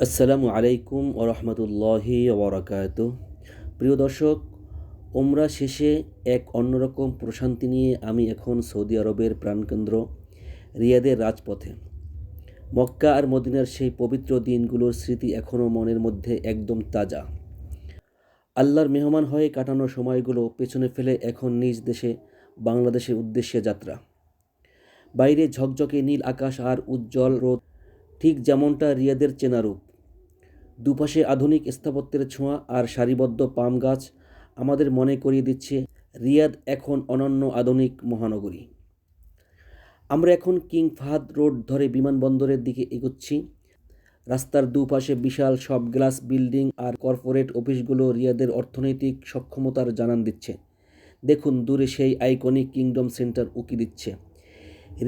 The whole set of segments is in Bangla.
আসসালামু আলাইকুম ওয়া রাহমাতুল্লাহি ওয়া বারাকাতুহু। প্রিয় দর্শক, ওমরা শেষে এক অন্যরকম প্রশান্তি নিয়ে আমি এখন সৌদি আরবের প্রাণকেন্দ্র রিয়াদের রাজপথে। মক্কা আর মদিনার সেই পবিত্র দিনগুলোর স্মৃতি এখনও মনের মধ্যে একদম তাজা। আল্লাহর মেহমান হয়ে কাটানো সময়গুলো পেছনে ফেলে এখন নিজ দেশে বাংলাদেশের উদ্দেশ্যে যাত্রা। বাইরে ঝকঝকে নীল আকাশ আর উজ্জ্বল রোদ, ঠিক যেমনটা রিয়াদের চেনা রূপ। দুপাশে আধুনিক স্থাপত্যের ছোঁয়া আর সারিবদ্ধ পাম গাছ আমাদের মনে করিয়ে দিচ্ছে রিয়াদ এখন অনন্য আধুনিক মহানগরী। আমরা এখন কিং ফাহাদ রোড ধরে বিমানবন্দরের দিকে এগোচ্ছি। রাস্তার দুপাশে বিশাল সব গ্লাস বিল্ডিং আর কর্পোরেট অফিসগুলো রিয়াদের অর্থনৈতিক সক্ষমতার জানান দিচ্ছে। দেখুন, দূরে সেই আইকনিক কিংডম সেন্টার উকি দিচ্ছে।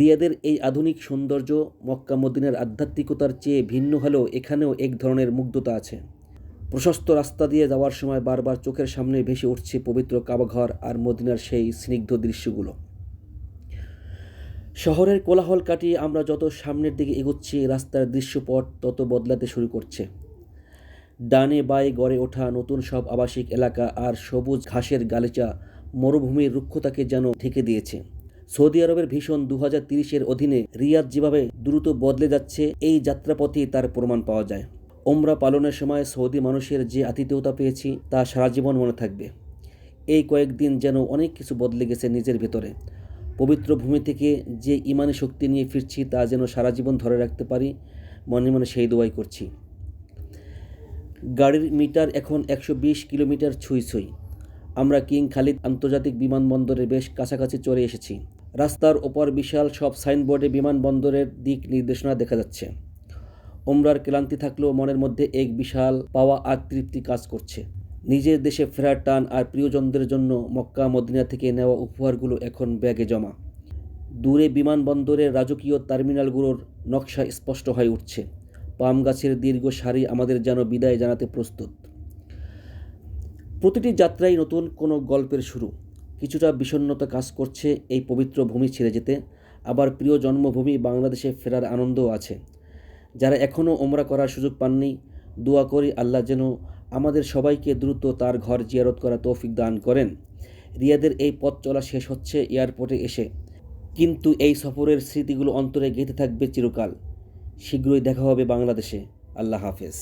রিয়াদের এই আধুনিক সৌন্দর্য মক্কা মদিনার আধ্যাত্মিকতার চেয়ে ভিন্ন হলেও এখানেও এক ধরনের মুগ্ধতা আছে। প্রশস্ত রাস্তা দিয়ে যাওয়ার সময় বারবার চোখের সামনে ভেসে উঠছে পবিত্র কাবাঘর আর মদিনার সেই স্নিগ্ধ দৃশ্যগুলো। শহরের কোলাহল কাটিয়ে আমরা যত সামনের দিকে এগোচ্ছি, রাস্তার দৃশ্যপট তত বদলাতে শুরু করছে। ডানে বাঁয়ে গড়ে ওঠা নতুন সব আবাসিক এলাকা আর সবুজ ঘাসের গালিচা মরুভূমির রুক্ষতাকে যেন ঢেকে দিয়েছে। সৌদি আরবের ভীষণ 2030-এর অধীনে রিয়াদ যেভাবে দ্রুত বদলে যাচ্ছে, এই যাত্রাপথেই তার প্রমাণ পাওয়া যায়। ওমরা পালনের সময় সৌদি মানুষের যে আতিথেয়তা পেয়েছি তা সারা জীবন মনে থাকবে। এই কয়েকদিন যেন অনেক কিছু বদলে গেছে নিজের ভেতরে। পবিত্র ভূমি থেকে যে ইমানি শক্তি নিয়ে ফিরছি তা যেন সারা জীবন ধরে রাখতে পারি, মনে মনে সেই দোয়াই করছি। গাড়ির মিটার এখন 120 কিলোমিটার ছুঁই ছুঁই। আমরা কিং খালিদ আন্তর্জাতিক বিমানবন্দরের বেশ কাছাকাছি চলে এসেছি। রাস্তার ওপর বিশাল সব সাইনবোর্ডে বিমানবন্দরের দিক নির্দেশনা দেখা যাচ্ছে। ওমরার ক্লান্তি থাকলেও মনের মধ্যে এক বিশাল পাওয়া আর তৃপ্তি কাজ করছে। নিজের দেশে ফেরার টান আর প্রিয়জনদের জন্য মক্কা মদিনা থেকে নেওয়া উপহারগুলো এখন ব্যাগে জমা। দূরে বিমানবন্দরের রাজকীয় টার্মিনালগুলোর নকশা স্পষ্ট হয়ে উঠছে। পাম গাছের দীর্ঘ সারি আমাদের যেন বিদায় জানাতে প্রস্তুত। প্রতিটি যাত্রাই নতুন কোনো গল্পের শুরু। কিছুটা বিষণ্ণতা কাজ করছে এই পবিত্র ভূমি ছেড়ে যেতে, আবার প্রিয় জন্মভূমি বাংলাদেশে ফেরার আনন্দও আছে। যারা এখনও ওমরা করার সুযোগ পাননি, দোয়া করি আল্লাহ যেন আমাদের সবাইকে দ্রুত তার ঘর জিয়ারত করা তৌফিক দান করেন। রিয়াদের এই পথ চলা শেষ হচ্ছে এয়ারপোর্টে এসে, কিন্তু এই সফরের স্মৃতিগুলো অন্তরে গেঁথে থাকবে চিরকাল। শীঘ্রই দেখা হবে বাংলাদেশে। আল্লাহ হাফেজ।